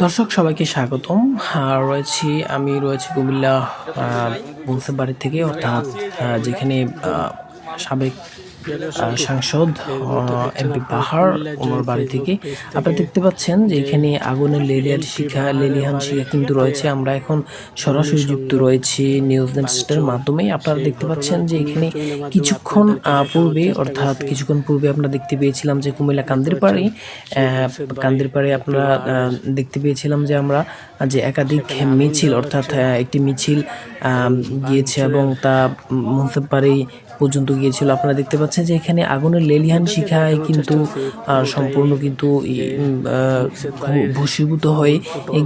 দর্শক সবাইকে স্বাগতম। আমি রয়েছি কুমিল্লা মুন্সিপ বাড়ি থেকে, অর্থাৎ যেখানে সাবেক সাংসদ এমপি বাহার ওনার বাড়ি থেকে আপনারা দেখতে পাচ্ছেন যে এখানে আগুনের লেলিহান শিখা কিন্তু রয়েছে। আমরা এখন সরাসরি যুক্ত রয়েছি নিউজ নেক্সটের মাধ্যমে। আপনারা দেখতে পাচ্ছেন যে এখানে কিছুক্ষণ পূর্বে আপনারা দেখতে পেয়েছিলাম যে কুমিল্লা কান্দির পাড়ে আপনারা দেখতে পেয়েছিলাম যে আমরা যে একাধিক মিছিল, অর্থাৎ একটি মিছিল গিয়েছে এবং তা মুন্সিপ বাড়ি পর্যন্ত গিয়েছিল। আপনারা দেখতে পাচ্ছেন যে এখানে আগুনের লেলিহান শিখায় কিন্তু সম্পূর্ণ কিন্তু ভস্মীভূত হয়ে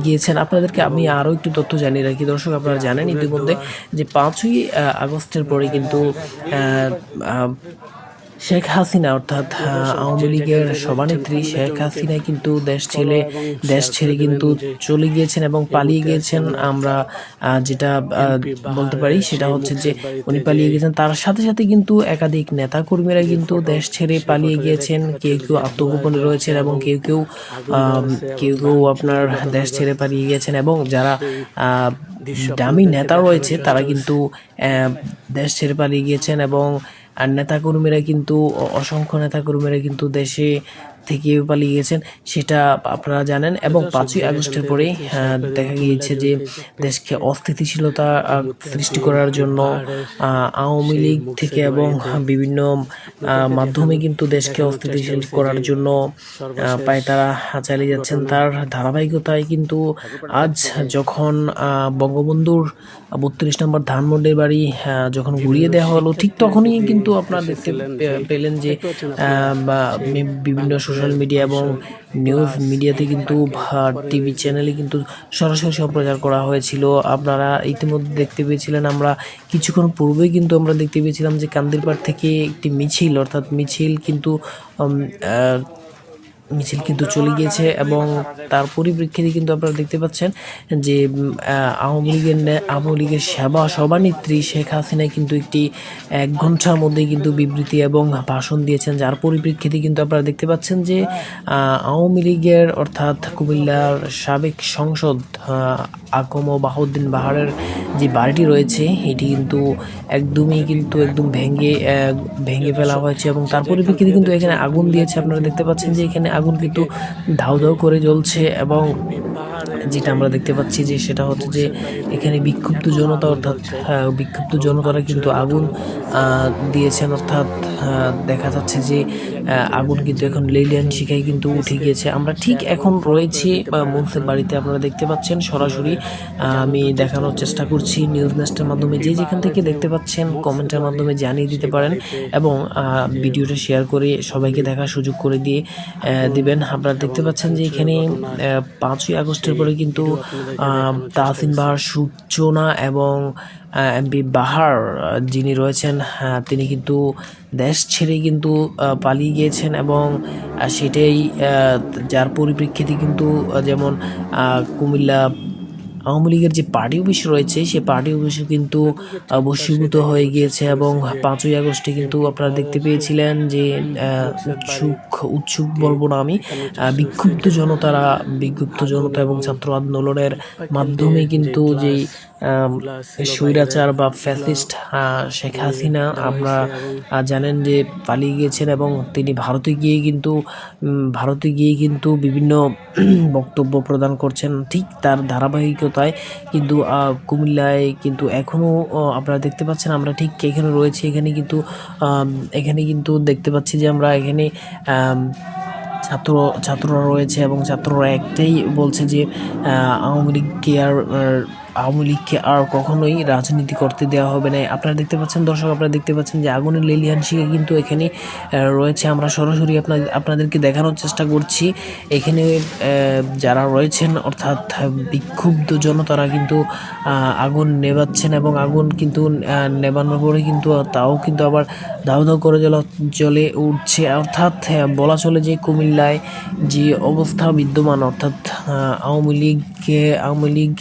গিয়েছেন। আপনাদেরকে আমি আরও একটু তথ্য জানিয়ে রাখি দর্শক, আপনারা জানেন ইতিমধ্যে যে 5ই আগস্টের পরে কিন্তু শেখ হাসিনা, অর্থাৎ আওয়ামী লীগের সভানেত্রী শেখ হাসিনা কিন্তু দেশ ছেড়ে কিন্তু চলে গিয়েছেন এবং পালিয়ে গিয়েছেন। আমরা যেটা বলতে পারি সেটা হচ্ছে যে উনি পালিয়ে গিয়েছেন, তার সাথে সাথে কিন্তু একাধিক নেতা কর্মীরা কিন্তু দেশ ছেড়ে পালিয়ে গিয়েছেন। কেউ কেউ আত্মগোপনে রয়েছেন এবং কেউ কেউ আপনার দেশ ছেড়ে পালিয়ে গিয়েছেন, এবং যারা দামি নেতা রয়েছে তারা কিন্তু দেশ ছেড়ে পালিয়ে গিয়েছেন, এবং আর অসংখ্য নেতাকর্মীরা কিন্তু দেশে থেকে পালিয়ে গেছেন, সেটা আপনারা জানেন। এবং 5ই আগস্টের পরেই দেখা গিয়েছে যে দেশকে অস্থিতিশীলতা সৃষ্টি করার জন্য আওয়ামী লীগ থেকে এবং বিভিন্ন মাধ্যমে কিন্তু দেশকে অস্থিতিশীল করার জন্য তারা চালিয়ে যাচ্ছেন। তার ধারাবাহিকতায় কিন্তু আজ যখন বঙ্গবন্ধুর 32 নম্বর ধানমন্ডির বাড়ি যখন ঘুরিয়ে দেওয়া হলো, ঠিক তখনই কিন্তু আপনারা দেখতে পেলেন যে বিভিন্ন সোশ্যাল মিডিয়া এবং নিউজ মিডিয়াতে কিন্তু টিভি চ্যানেলে কিন্তু সরাসরি সম্প্রচার করা হয়েছিল। আপনারা ইতিমধ্যে দেখতে পেয়েছিলেন, আমরা কিছুক্ষণ পূর্বেই কিন্তু আমরা দেখতে পেয়েছিলাম যে কান্দিরপাড় থেকে একটি মিছিল কিন্তু চলে গিয়েছে, এবং তার পরিপ্রেক্ষিতে কিন্তু আপনারা দেখতে পাচ্ছেন যে আওয়ামী লীগের সভানেত্রী শেখ হাসিনা কিন্তু 1 ঘন্টার মধ্যে কিন্তু বিবৃতি এবং ভাষণ দিয়েছেন, যার পরিপ্রেক্ষিতে কিন্তু আপনারা দেখতে পাচ্ছেন যে আওয়ামী লীগের, অর্থাৎ কুমিল্লার সাবেক সংসদ আকম ও বাহাউদ্দিন বাহারের যে বাড়িটি রয়েছে এটি কিন্তু একদম ভেঙে ফেলা হয়েছে, এবং তার পরিপ্রেক্ষিতে কিন্তু এখানে আগুন দিয়েছে। আপনারা দেখতে পাচ্ছেন যে এখানে আগুন কিন্তু ধাউ করে জ্বলছে, এবং যেটা আমরা দেখতে পাচ্ছি যে সেটা হচ্ছে যে এখানে বিক্ষুব্ধ জনতারা কিন্তু আগুন দিয়েছেন, অর্থাৎ দেখা যাচ্ছে যে আগুন কিন্তু এখন লেলিহান শিখায় কিন্তু উঠে গিয়েছে। আমরা ঠিক এখন রয়েছি মুন্সিপ বাড়িতে, আপনারা দেখতে পাচ্ছেন সরাসরি আমি দেখানোর চেষ্টা করছি নিউজ নেস্টের মাধ্যমে। যেখান থেকে দেখতে পাচ্ছেন কমেন্টের মাধ্যমে জানিয়ে দিতে পারেন, এবং ভিডিওটা শেয়ার করে সবাইকে দেখার সুযোগ করে দিবেন। আপনারা দেখতে পাচ্ছেন যে এখানে 5ই আগস্টের পরে কিন্তু তাহসিন বাহার সূচনা এবং এমপি বাহার যিনি রয়েছেন তিনি কিন্তু দেশ ছেড়ে কিন্তু পালিয়ে গিয়েছেন, এবং সেটাই যার পরিপ্রেক্ষিতে কিন্তু যেমন কুমিল্লা আওয়ামী লীগের যে পার্টি অফিস রয়েছে সেই পার্টি অফিসে কিন্তু বশীভূত হয়ে গিয়েছে। এবং 5ই আগস্টে কিন্তু আপনারা দেখতে পেয়েছিলেন যে উৎসুক বলবো না আমি, বিক্ষুব্ধ জনতা এবং ছাত্র আন্দোলনের মাধ্যমে কিন্তু যেই স্বৈরাচার বা ফ্যাসিস্ট শেখ হাসিনা আমরা জানেন যে পালিয়ে গিয়েছেন, এবং তিনি ভারতে গিয়ে কিন্তু বিভিন্ন বক্তব্য প্রদান করছেন। ঠিক তার ধারাবাহিকতায় কিন্তু কুমিল্লায় কিন্তু এখনও আপনারা দেখতে পাচ্ছেন, আমরা ঠিক এখানে রয়েছি। এখানে কিন্তু দেখতে পাচ্ছি যে আমরা এখানে ছাত্ররা রয়েছে, এবং ছাত্ররা একটাই বলছে যে আওয়ামী লীগকে আর কখনোই রাজনীতি করতে দেওয়া হবে না। আপনারা দেখতে পাচ্ছেন দর্শক, যে আগুনের লেলিহান শিখা কিন্তু এখানে রয়েছে। আমরা সরাসরি আপনাদেরকে দেখানোর চেষ্টা করছি। এখানে যারা রয়েছেন, অর্থাৎ বিক্ষুব্ধ জনতারা কিন্তু আগুন নেভাচ্ছেন, এবং আগুন কিন্তু নেভানোর পরে কিন্তু তাও কিন্তু আবার দাউ করে জ্বলে উঠছে। অর্থাৎ বলা চলে যে কুমিল্লায় যে অবস্থা বিদ্যমান, অর্থাৎ আওয়ামী লীগ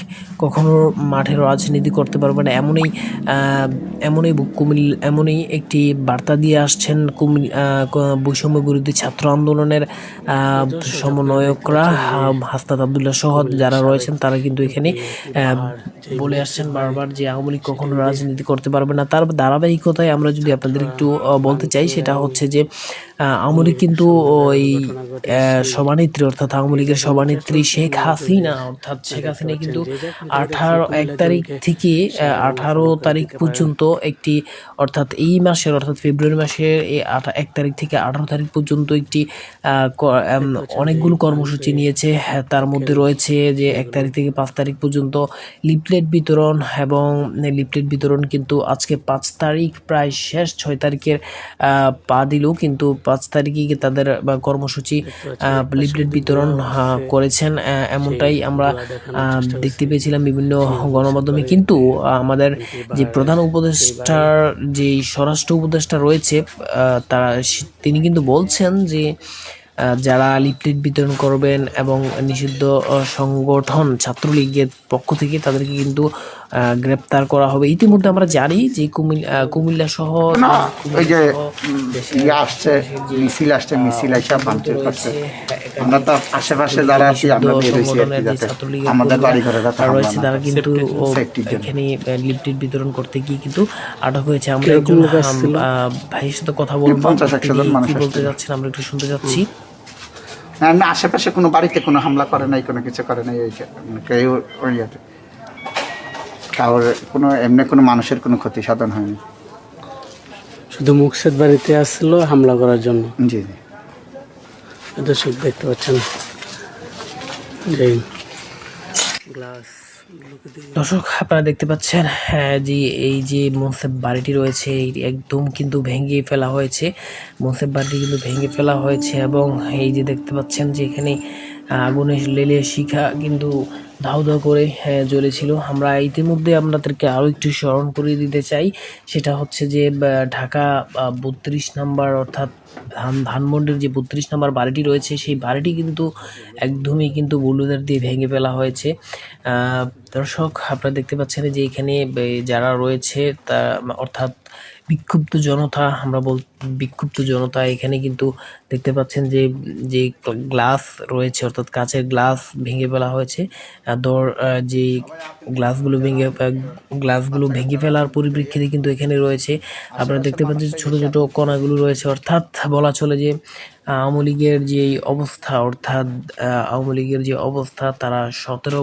কখনো মাঠের রাজনীতি করতে পারবে না, এমনই একটি বার্তা দিয়ে আসছেন বৈষম্য বিরোধী ছাত্র আন্দোলনের সমন্বয়করা, হাসনাত আবদুল্লাহ সহ যারা রয়েছেন তারা কিন্তু এখানে বলে আসছেন বারবার যে আওয়ামী লীগ কখনো রাজনীতি করতে পারবে না। তার ধারাবাহিকতায় আমরা যদি আপনাদের একটু বলতে চাই, সেটা হচ্ছে যে আওয়ামী লীগ কিন্তু ওই সভানেত্রী অর্থাৎ আওয়ামী লীগের সভানেত্রী শেখ হাসিনা কিন্তু 1 তারিখ থেকে 18 তারিখ পর্যন্ত অর্থাৎ এই মাসের অর্থাৎ ফেব্রুয়ারি মাসের 1 তারিখ থেকে 18 তারিখ পর্যন্ত অনেকগুলো কর্মসূচি নিয়েছে। তার মধ্যে রয়েছে যে 1 তারিখ থেকে 5 তারিখ পর্যন্ত লিফলেট বিতরণ, এবং লিফলেট বিতরণ কিন্তু আজকে 5 তারিখ প্রায় শেষ, 6 তারিখের পা দিলেও কিন্তু 5 তারিখে তাদের কর্মসূচি লিফলেট বিতরণ করেছেন, এমনটাই আমরা দেখতে পেয়েছিলাম বিভিন্ন গণমাধ্যমে। কিন্তু আমাদের যে প্রধান উপদেষ্টার যে স্বরাষ্ট্র উপদেষ্টা রয়েছে তিনি কিন্তু বলছেন যে যারা লিফলেট বিতরণ করবেন এবং নিষিদ্ধ সংগঠন ছাত্রলীগের পক্ষ থেকে তাদেরকে কিন্তু গ্রেপ্তার করা হবে। ইতিমধ্যে আমরা জানি যে কুমিল্লা সহ মিছিল আসছে ভাঙচুর করছে। আমরা তো আশেপাশে যারা আছি আমরা আমাদের বাড়ি ঘরে রয়েছে, তারা কিন্তু এখানে লিফলেট বিতরণ করতে গিয়ে কিন্তু আটক হয়েছে। আমরা ভাইয়ের সাথে কথা বলবো, কি বলতে যাচ্ছেন আমরা একটু শুনতে যাচ্ছি। আশেপাশে কোনো বাড়িতে কোনো হামলা করে নাই, কোনো কিছু করে নাই, কেউ কারোর কোনো এমনি কোনো মানুষের কোনো ক্ষতি সাধন হয়নি, শুধু মুকসেদ বাড়িতে আসছিল হামলা করার জন্য। জি জি, দর্শক দেখতে পাচ্ছেন যে গ্লাস। দর্শক আপনারা দেখতে পাচ্ছেন যে এই যে মোনসেফ বাড়িটি রয়েছে একদম কিন্তু ভেঙে ফেলা হয়েছে, মোনসেফ বাড়িটি কিন্তু ভেঙে ফেলা হয়েছে, এবং এই যে দেখতে পাচ্ছেন যে এখানে আগুনের লেলিয়ে শিখা কিন্তু ধাউ ধাউ করে জ্বলেছিল। আমরা ইতিমধ্যে আপনাদেরকে আরও একটু স্মরণ করিয়ে দিতে চাই, সেটা হচ্ছে যে ঢাকা 32 নম্বর অর্থাৎ ধানমন্ডির যে 32 নম্বর বাড়িটি রয়েছে সেই বাড়িটি কিন্তু একদমই কিন্তু বুলডোজার দিয়ে ভেঙে ফেলা হয়েছে। দর্শক আপনারা দেখতে পাচ্ছেন যে এখানে যারা রয়েছে তা অর্থাৎ বিক্ষুব্ধ জনতা এখানে কিন্তু দেখতে পাচ্ছেন যে গ্লাস রয়েছে অর্থাৎ কাচের গ্লাস ভেঙে ফেলা হয়েছে। যে গ্লাসগুলো ভেঙে ফেলার পরিপ্রেক্ষিতে কিন্তু এখানে রয়েছে, আপনারা দেখতে পাচ্ছেন ছোট ছোট কণাগুলো রয়েছে। অর্থাৎ বলা চলে যে আওয়ামী লীগের যে অবস্থা তারা 17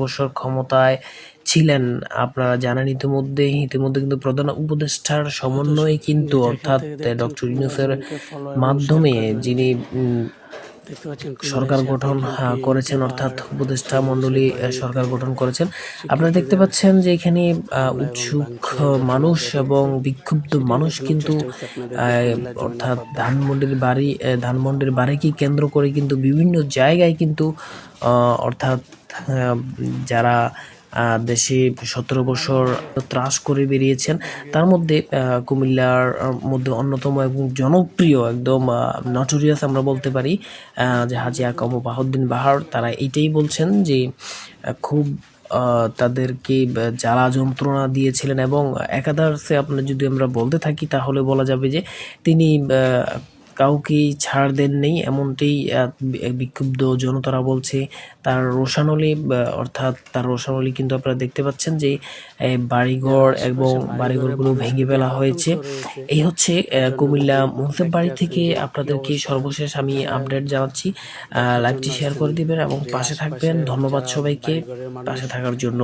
বছর ক্ষমতায় ছিলেন। আপনারা জানেন ইতিমধ্যে কিন্তু প্রধান উপদেষ্টার সমন্বয়ে কিন্তু অর্থাৎ ডক্টর ইউনূসের মাধ্যমে যিনি সরকার গঠন করেছেন অর্থাৎ উপদেষ্টা মণ্ডলী সরকার গঠন করেছেন। আপনারা দেখতে পাচ্ছেন যে এখানে উৎসুক মানুষ এবং বিক্ষুব্ধ মানুষ কিন্তু অর্থাৎ ধানমন্ডির বাড়িকে কেন্দ্র করে কিন্তু বিভিন্ন জায়গায় কিন্তু অর্থাৎ যারা দেশে 17 বছর ত্রাস করে বেরিয়েছেন, তার মধ্যে কুমিল্লার মধ্যে অন্যতম এবং জনপ্রিয় একদম নটোরিয়াস আমরা বলতে পারি যে হাজী আকাম বাহাউদ্দিন বাহার, তারা এইটাই বলছেন যে খুব তাদেরকে জ্বালা যন্ত্রণা দিয়েছিলেন, এবং একাধারে আপনার যদি আমরা বলতে থাকি তাহলে বলা যাবে যে তিনি কাউকেই ছাড় দেন নেই, এমনটাই বিক্ষুব্ধ জনতারা বলছে। তার রোষানলি কিন্তু আপনারা দেখতে পাচ্ছেন যে বাড়িঘর এবং বাড়িঘরগুলো ভেঙে ফেলা হয়েছে। এই হচ্ছে কুমিল্লা মুনসেফ বাড়ি থেকে আপনাদেরকে সর্বশেষ আমি আপডেট জানাচ্ছি। লাইভটি শেয়ার করে দিবেন এবং পাশে থাকবেন। ধন্যবাদ সবাইকে পাশে থাকার জন্য।